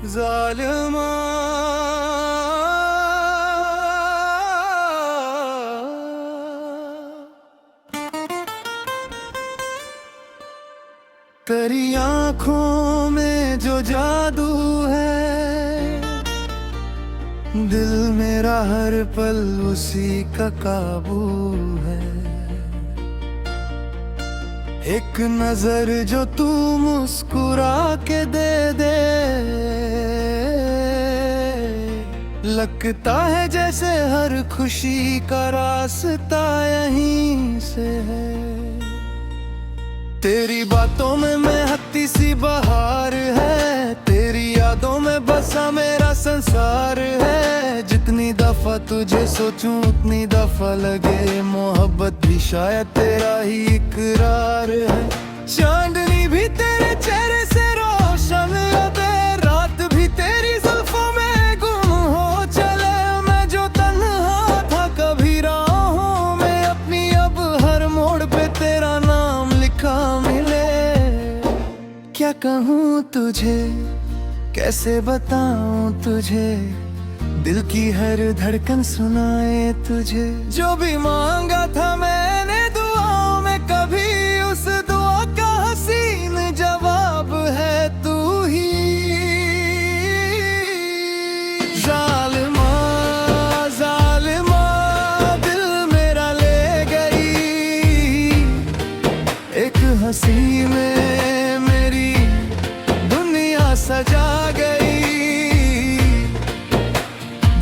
जालिमा तेरी आंखों में जो जादू है, दिल मेरा हर पल उसी का काबू है। एक नजर जो तू मुस्कुरा के दे लगता है जैसे हर खुशी का रास्ता यहीं से है। तेरी बातों में महकती सी बहार है, तेरी यादों में बसा मेरा संसार है। जितनी दफा तुझे सोचूं उतनी दफा लगे मोहब्बत भी शायद तेरा ही इकरार है। चांदनी भी तेरे चेहरे से रोशन लगे, रात भी तेरी जुल्फों में गुम हो चले। मैं जो तन्हा था कभी राहों में अपनी, अब हर मोड़ पे तेरा नाम लिखा मिले। क्या कहूँ तुझे, कैसे बताऊं तुझे, दिल की हर धड़कन सुनाए तुझे। जो भी मांगा था मैंने दुआओं में, कभी उस दुआ का हसीन जवाब है तू ही। जालिमा जालिमा दिल मेरा ले गई, एक हंसी में मेरी दुनिया सजा गई।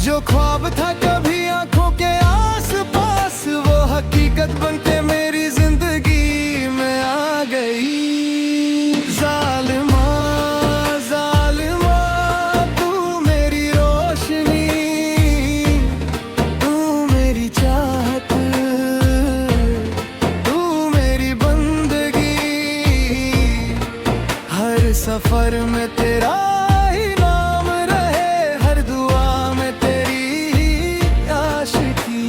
जो ख्वाब था कभी आंखों के आस-पास, वो हकीकत बनके मेरी जिंदगी में आ गई। जालिमा जालिमा तू मेरी रोशनी, तू मेरी चाहत, तू मेरी बंदगी। हर सफर में तेरा ही नाम रहे, हर दुआ में तेरी आशिकी।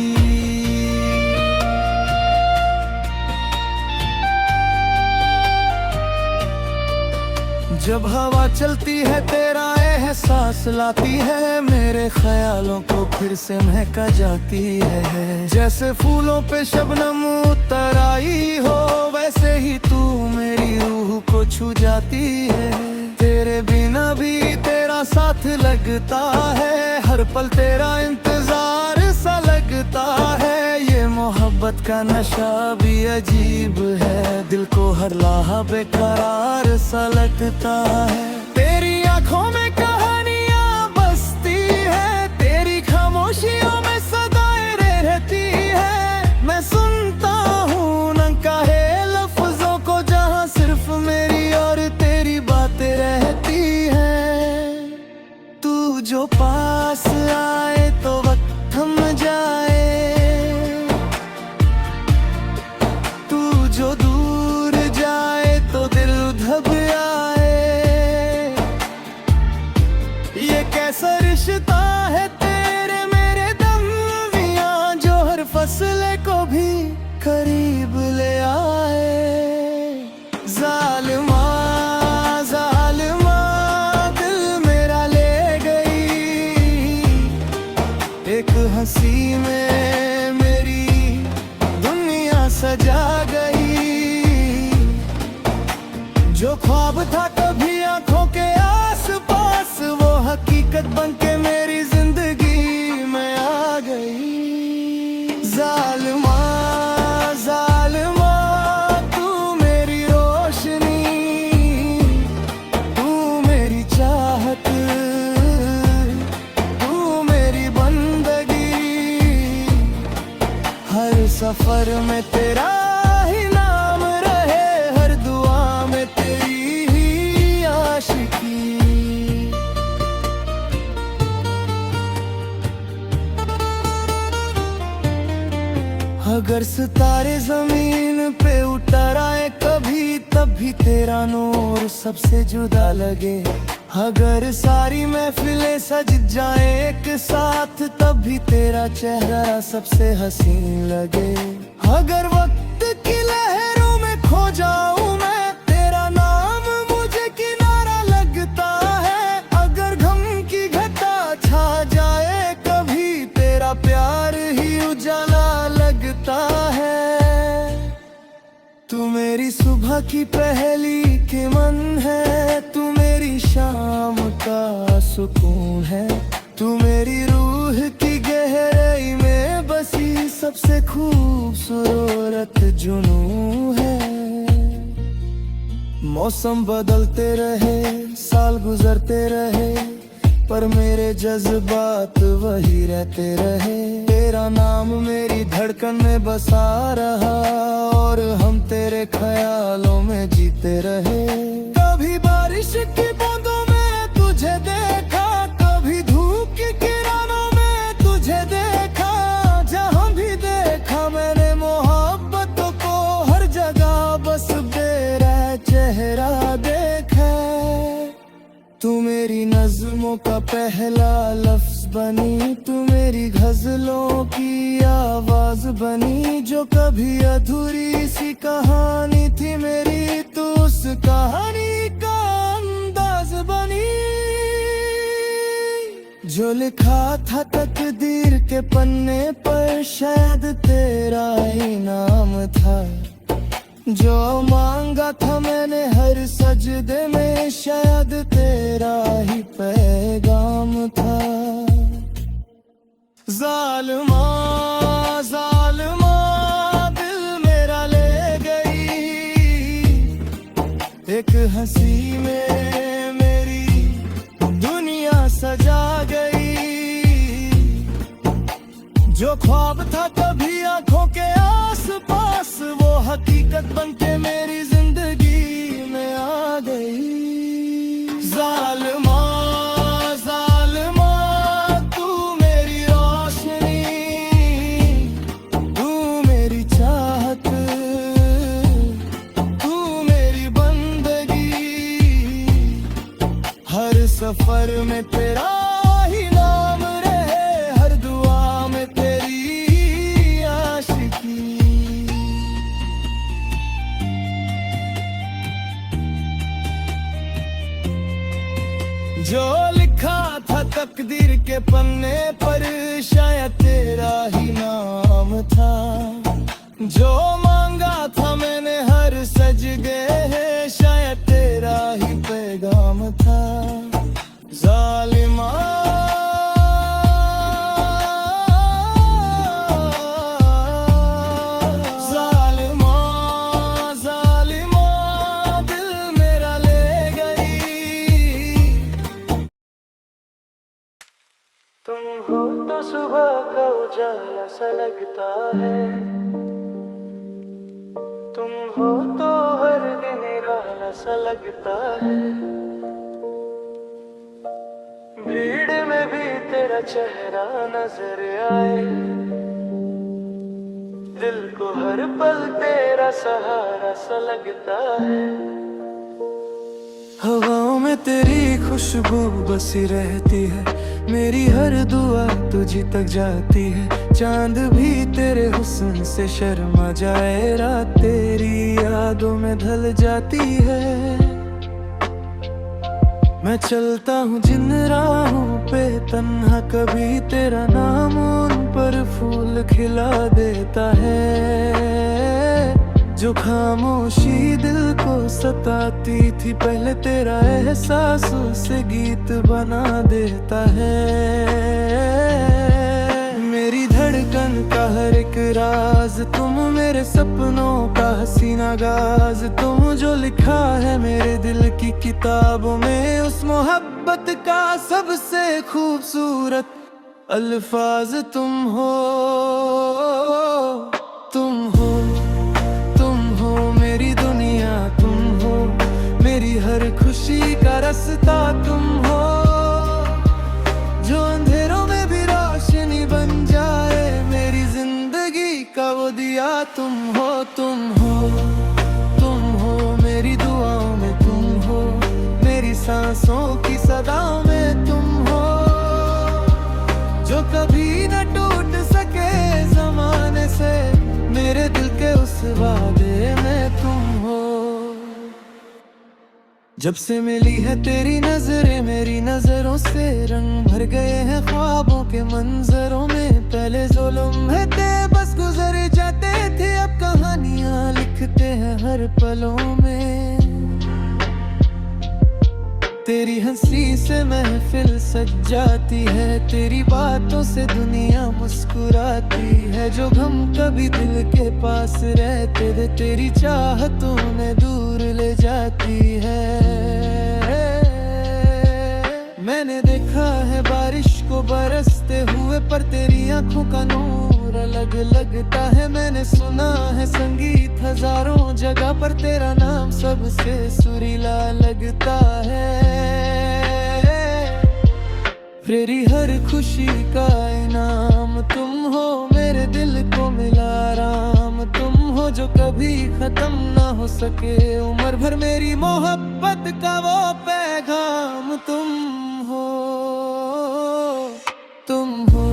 जब हवा चलती है तेरा एहसास लाती है, मेरे ख्यालों को फिर से महका जाती है। जैसे फूलों पे शबनम उतर आई हो, वैसे ही तू मेरी रूह को छू जाती है। तेरे बिना भी तेरा साथ लगता है, हर पल तेरा इंतजार सा लगता है। ये मोहब्बत का नशा भी अजीब है, दिल को हर लम्हा बेकरार सा लगता है। तेरी आंखों में कहानियां बसती है, तेरी खामोशियों में सदाएं रहती है। मैं सुनता हूँ न कहे लफ्जों को, जहाँ सिर्फ मेरी और तेरी बातें रहती हैं। तू जो पास आए तो वक्त थम जाए, तू जो दूर जाए तो दिल दब आए। ये कैसा रिश्ता है तेरे मेरे दरमियां, जो हर फसले को भी करीब ले आए। जालिमा जालिमा दिल मेरा ले गई, एक हंसी में मेरी दुनिया सजा गई। जो ख्वाब था कभी आंखों के आस-पास, वो हकीकत बनके मेरी जिंदगी में आ गई। जालिमा जालिमा तू मेरी रोशनी, तू मेरी चाहत, तू मेरी बंदगी। हर सफर में तेरा ही नाम रहे, हर दुआ में तेरी ही आशिकी। अगर सितारे जमीन पे उतर आए कभी, तब भी तेरा नूर सबसे जुदा लगे। अगर सारी महफिलें सज जाए एक साथ, तब भी तेरा चेहरा सबसे हसीन लगे। अगर वक्त की लहरों में खो जाऊं मैं, तेरा नाम मुझे किनारा लगता है। अगर सुबह की पहली के मन है, तू मेरी शाम का सुकून है, तू मेरी रूह की गहराई में बसी सबसे खूबसूरत जुनून है। मौसम बदलते रहे, साल गुजरते रहे, पर मेरे जज्बात वही रहते रहे। तेरा नाम मेरी धड़कन में बसा रहा और हम तेरे ख्यालों में जीते रहे। कभी बारिश की बूंदों में तुझे देखा, कभी धूप की किरणों में तुझे देखा, जहां भी देखा मैंने मोहब्बतों को हर जगह बस तेरा चेहरा देखा। तू मेरी नज़्मों का पहला लफ्ज बनी, तू मेरी गजलों की आवाज बनी, जो कभी अधूरी सी कहानी थी मेरी, तू उस कहानी का अंदाज बनी। जो लिखा था तकदीर के पन्ने पर शायद तेरा ही नाम था, जो मांगा था मैंने हर सजदे में शायद तेरा ही पैगाम था। जालिमा जालिमा दिल मेरा ले गई, एक हंसी में मेरी दुनिया सजा गई। जो ख्वाब था कभी आंखों के आस पास, वो हकीकत बनके मेरी जिंदगी में आ गई। जालिमा जालिमा तू मेरी रोशनी, तू मेरी चाहत, तू मेरी बंदगी। हर सफर में तेरा ही नाम रहे, हर दुआ में तेरी आशिकी। जो लिखा था तकदीर के पन्ने पर शायद तेरा ही नाम था, जो मांगा था मैंने हर सजदे शायद तेरा ही पैगाम था। जालिमा जालिमा जालिमा दिल मेरा ले गई। तुम हो तो सुबह का उजाला सा लगता है, तुम हो तो हर दिन निराला सा लगता है। भीड़ में भी तेरा चेहरा नजर आए, दिल को हर पल तेरा सहारा सा लगता है। हवाओं में तेरी खुशबू बसी रहती है, मेरी हर दुआ तुझी तक जाती है। चांद भी तेरे हुस्न से शर्मा जाए, रात तेरी यादों में ढल जाती है। मैं चलता हूँ जिन राहों पे तन्हा, कभी तेरा नाम उन पर फूल खिला देता है। जो खामोशी दिल को सताती थी, पहले तेरा एहसास उसे गीत बना देता है। मेरी धड़कन का हर एक राज तुम, मेरे सपनों का हसीना गाज तुम, जो लिखा है मेरे दिल की किताबों में, उस मोहब्बत का सबसे खूबसूरत अल्फाज तुम हो। तुम हो, तुम हो मेरी दुनिया, तुम हो मेरी हर खुशी का रास्ता, तुम हो जो अंधेरों में भी रोशनी बन जाए, मेरी जिंदगी का वो दिया तुम हो। तुम हो, तुम हो मेरी दुआओं में, तुम हो मेरी सांसों की सदाओं में, तुम हो जो कभी न टूट सके जमाने से, मेरे दिल के उस वादे में तुम हो। जब से मिली है तेरी नजरें, मेरी नजरों से रंग भर गए हैं ख्वाबों के मंजरों में। पहले जो लम्हे थे बस गुजर जाते थे, अब कहानियां लिखते हैं हर पलों में। तेरी हंसी से महफिल सज जाती है, तेरी बातों से दुनिया मुस्कुराती है। जो गम कभी दिल के पास रहते थे, तेरी चाहतों ने दूर ले जाती है। मैंने देखा है बारिश को बरसते हुए, पर तेरी आंखों का नूर अलग लगता है। मैंने सुना है संगीत हजारों जगह, पर तेरा नाम सबसे सुरीला लगता है। मेरी हर खुशी का इनाम तुम हो, मेरे दिल को मिला आराम तुम हो, जो कभी खत्म ना हो सके उम्र भर। मेरी मोहब्बत का वो पैगाम तुम हो, तुम हो,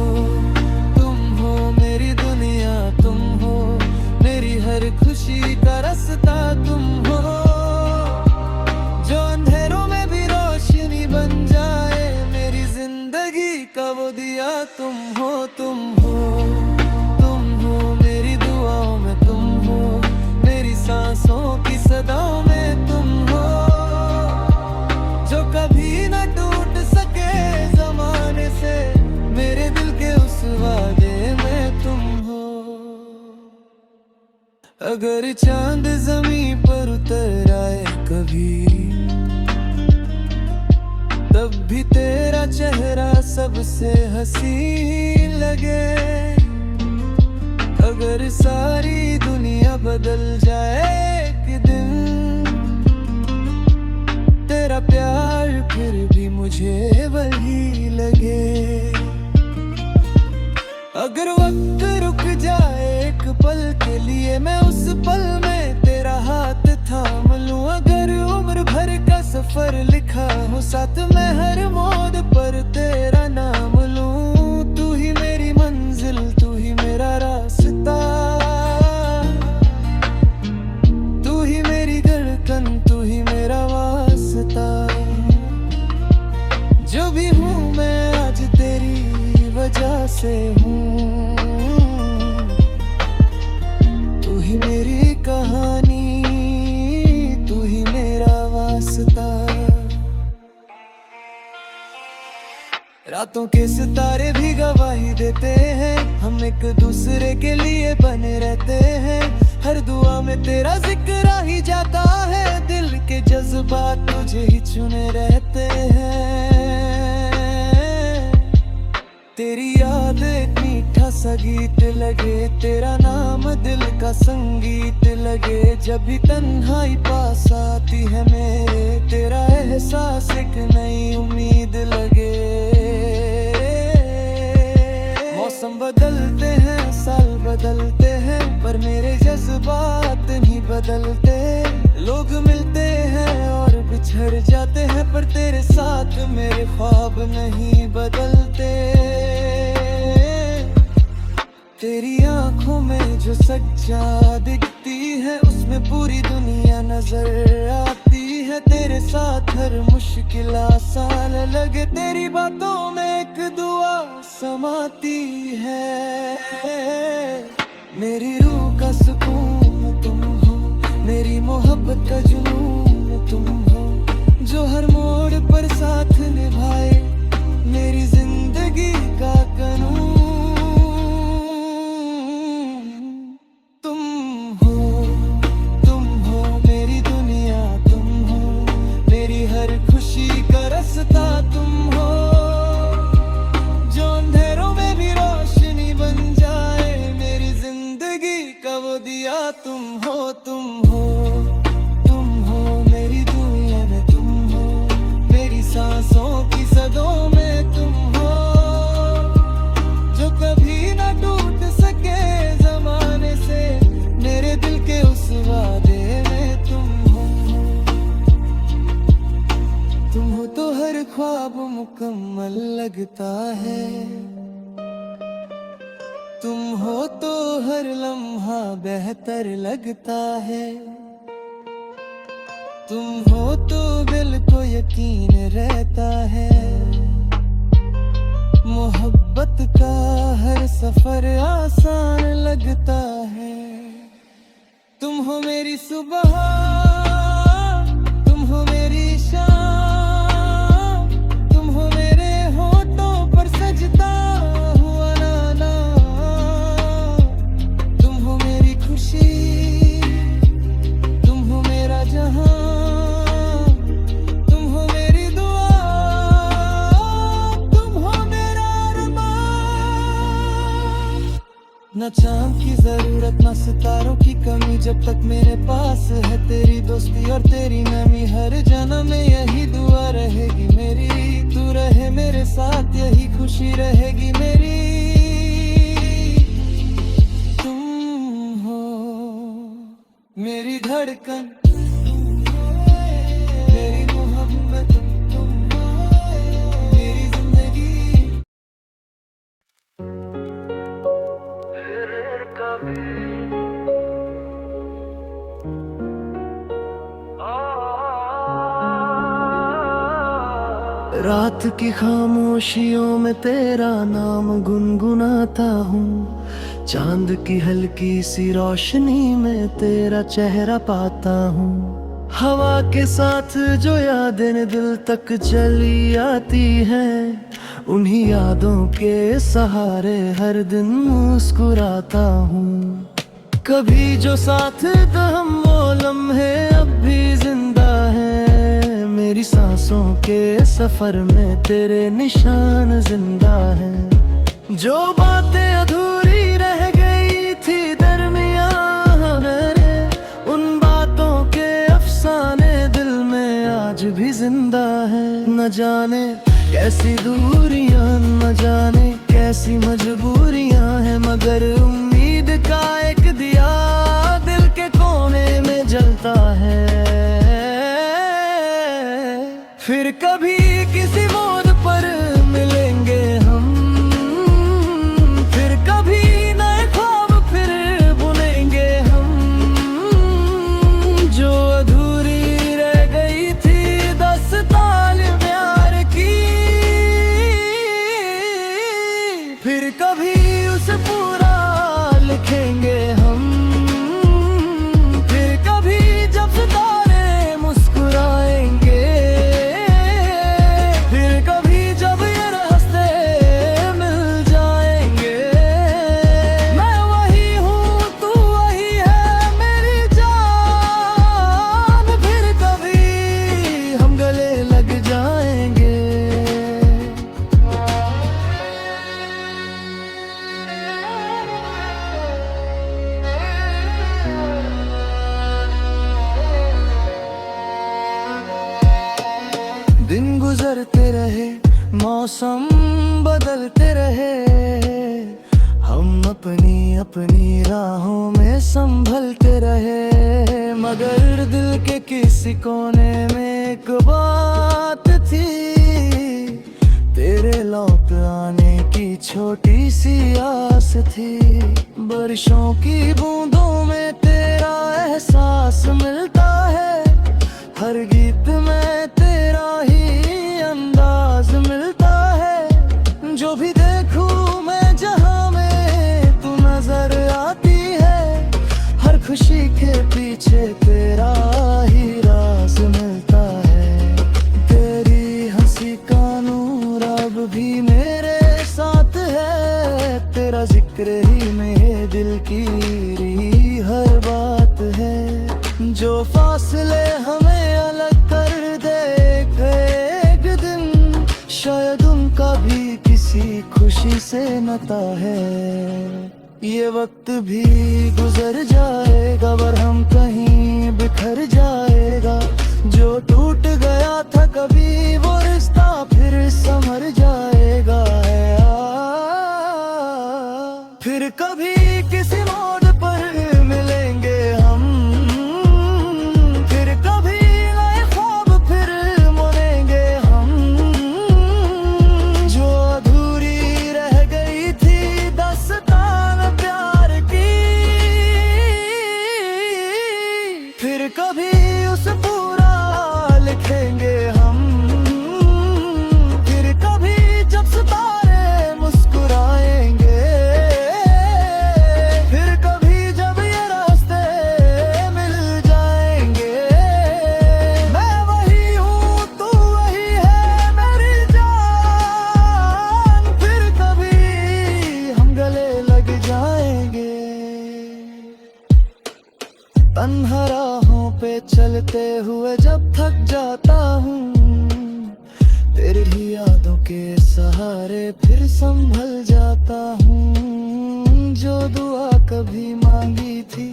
तुम हो मेरी दुनिया, तुम हो मेरी हर खुशी का रास्ता, तुम हो जो अंधेरों में भी रोशनी बन जाए, मेरी जिंदगी का वो दिया। तुम हो, तुम हो, तुम हो मेरी दुआओं में, तुम हो मेरी सांसों की सदाओं में, तुम हो जो कभी न टूट सके जमाने से, मेरे दिल के उस वादे में तुम हो। अगर चांद ज़मीं पर उतर आए कभी, तब भी तेरा चेहरा सबसे हसीन लगे। अगर सारी दुनिया बदल जाए एक दिन, तेरा प्यार फिर भी मुझे वही लगे। अगर वक्त रुक जाए एक पल के लिए, मैं उस पल में तेरा हाथ थाम लूं। अगर उम्र भर का सफर लिखा हो साथ, मैं हर मोड़ पर तेरा नाम लूं। तू ही मेरी मंजिल, तू ही मेरा रास्ता, तू ही मेरी धड़कन, तू ही मेरा वास्ता। जो भी हूँ मैं आज तेरी वजह से हूँ, तू ही मेरी कहानी, तू ही मेरा वास्ता। रातों के सितारे भी गवाही देते हैं, हम एक दूसरे के लिए बने रहते हैं। हर दुआ में तेरा जिक्र आ ही जाता है, दिल के जज्बात तुझे ही चुने रहते हैं। तेरी याद एक मीठा सा गीत लगे, तेरा नाम दिल का संगीत लगे। जब भी तन्हाई पास आती है मेरे, तेरा एहसास एक नई उम्मीद लगे। मौसम बदलते हैं, साल बदलते हैं, पर मेरे जज्बात नहीं बदलते। लोग मिलते हैं और बिछड़ जाते हैं, पर तेरे साथ मेरे ख्वाब नहीं बदलते। तेरी आंखों में जो सच्चा दिखती है, उसमें पूरी दुनिया नजर आती है। तेरे साथ हर मुश्किल आसान लगे, तेरी बातों में एक दुआ समाती है। मेरी रूह का सुकून तुम हो, मेरी मोहब्बत का जुनून तुम हो, जो हर मोड़ पर साथ निभाए मेरी जिंदगी का कानून। तुम हो मेरी दुनिया, तुम हो मेरी हर खुशी का रास्ता, तुम हो जो अंधेरों में भी रोशनी बन जाए, मेरी जिंदगी का वो दिया। तुम हो, तुम हो, तुम हो मेरी दुनिया में, तुम हो मेरी सांसों की सदों में, तुम हो जो कभी ना टूट सके जमाने से, मेरे दिल के उस वादे में तुम हो। तुम हो तो हर ख्वाब मुकम्मल लगता है, तुम हो तो हर लम्हा बेहतर लगता है। तुम हो तो दिल को यकीन रहता है, मोहब्बत का हर सफर आसान लगता है। तुम हो मेरी सुबह, तुम हो मेरी शाम, चांद की जरूरत ना सितारों की कमी, जब तक मेरे पास है तेरी दोस्ती और तेरी नमी। हर जन्म में यही दुआ रहेगी मेरी, तू रहे मेरे साथ यही खुशी रहेगी मेरी। तुम हो मेरी धड़कन, मेरी मोहब्बत, तुम हो मेरी जिंदगी। फिर कभी रात की खामोशियों में तेरा नाम गुनगुनाता हूँ, चांद की हल्की सी रोशनी में तेरा चेहरा पाता हूँ। हवा के साथ जो यादें दिल तक चली आती हैं, उन्हीं यादों के सहारे हर दिन मुस्कुराता हूँ। कभी जो साथ था हम वो लम्हे अब भी जिंदा है, मेरी सांसों के सफर में तेरे निशान जिंदा हैं। जो बातें अधूरी रह गई थी दरमियां मेरे, उन बातों के अफसाने दिल में आज भी जिंदा है। न जाने कैसी दूरियां, न जाने कैसी मजबूरियां हैं, मगर उम्मीद का एक दिया दिल के कोने में जलता है। फिर कभी किसी मोड़ पर मिलेंगे हम, फिर कभी नए ख्वाब फिर बुनेंगे हम। जो अधूरी रह गई थी दास्तान प्यार की, फिर कभी उसे पूरा लिखेंगे हम। फिर कभी जब सितारे मुस्कुराएंगे, फिर कभी जब ये रास्ते मिल जाएंगे। मैं वही हूँ तू वही है मेरी जान, फिर कभी हम गले लग जाएंगे। दिन गुजरते रहे, मौसम बदलते रहे, हम अपनी अपनी राहों में संभलते रहे। मगर दिल के किसी कोने में एक बात थी, तेरे लौट आने की छोटी सी आस थी। बारिशों की बूंदों में तेरा एहसास मिलता है, हर गीत में तेरा ही अंदाज मिलता है। जो भी देखूं मैं जहां में तू नजर आती है, हर खुशी के पीछे तेरा ही राज मिलता है। तेरी हंसी का नूर अब भी मेरे साथ है, तेरा जिक्र ही मेरे दिल की हर बात है। जो फासले हमें अलग कर दे एक दिन, शायद उनका भी किसी खुशी से नाता है। ये वक्त भी गुजर जाएगा और हम कहीं बिखर जाएगा। जो टूट गया था कभी वो रिश्ता फिर संभर जाएगा। फिर कभी किसी मोड़ पर मिलेंगे हम, फिर कभी नए ख्वाब फिर बुनेंगे हम। जो अधूरी रह गई थी दास्तान प्यार की, फिर कभी उसे पूरा लिखेंगे हम। फिर कभी जब सितारे मुस्कुराएंगे, फिर कभी जब ये रास्ते मिल जाएंगे। मैं वही हूँ तू वही है मेरी जान, फिर कभी हम गले लग जाएंगे। तन्हा राहों पे चलते हुए जब थक जाता हूँ, तेरी ही यादों के सहारे फिर संभल जाता हूँ। जो दुआ कभी मांगी थी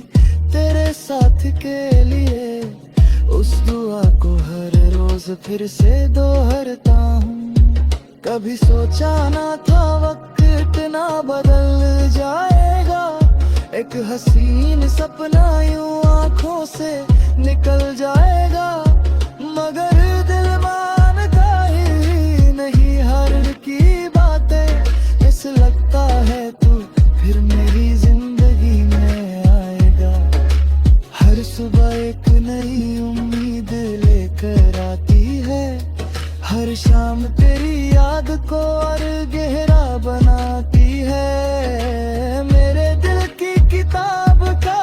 तेरे साथ के लिए, उस दुआ को हर रोज फिर से दोहरता हूँ। कभी सोचा ना था वक्त इतना बदल जाएगा, एक हसीन सपना यूं आँखों से निकल जाएगा। मगर दिल मानता ही नहीं हर की बातें, इस लगता है तू फिर मेरी जिंदगी में आएगा। हर सुबह एक नई उम्मीद लेकर आती है, हर शाम तेरी याद को और गहरा बनाती है। मेरे दिल की किताब का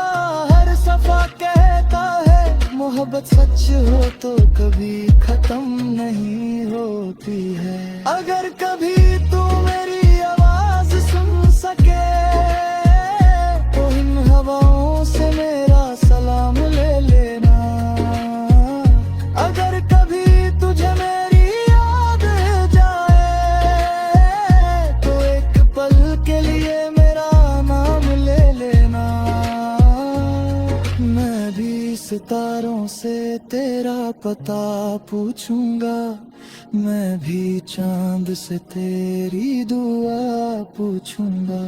हर सफा कहता है, मोहब्बत सच हो तो कभी खत्म नहीं होती है। अगर कभी तू मेरी आवाज सुन सके तो इन हवाओं से मेरा सलाम ले लेना। अगर कभी तुझे मेरी याद जाए तो एक पल के लिए मेरा नाम ले लेना। मैं भी सितारों से तेरा पता पूछूंगा, मैं भी चांद से तेरी दुआ पूछूंगा।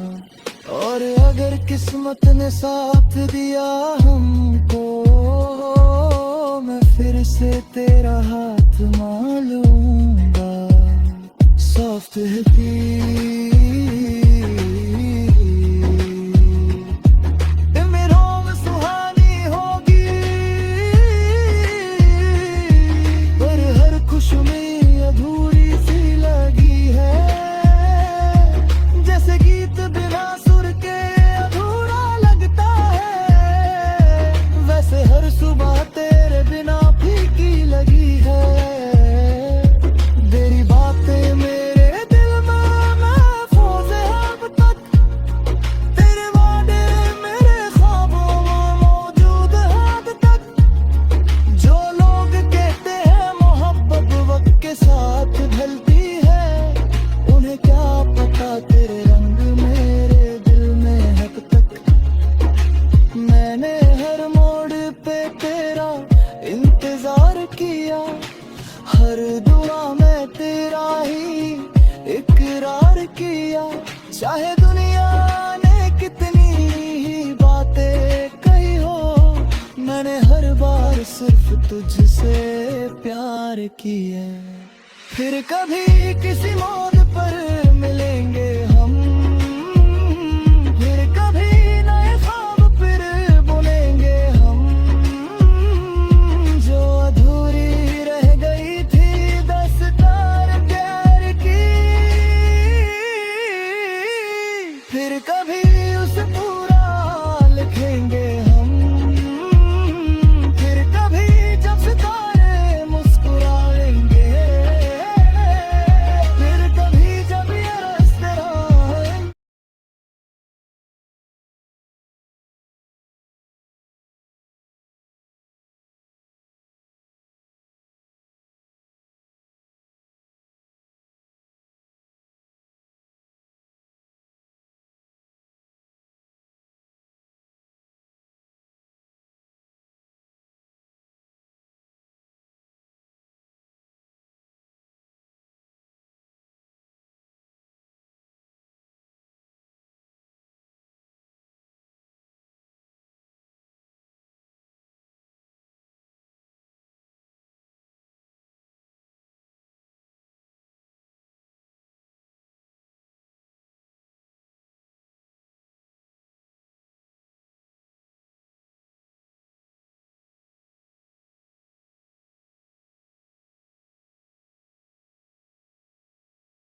और अगर किस्मत ने साथ दिया हमको, मैं फिर से तेरा हाथ मालूंगा। सॉफ्ट है किया, हर दुआ में तेरा ही इकरार किया। चाहे दुनिया ने कितनी ही बातें कही हो, मैंने हर बार सिर्फ तुझसे प्यार किया। फिर कभी किसी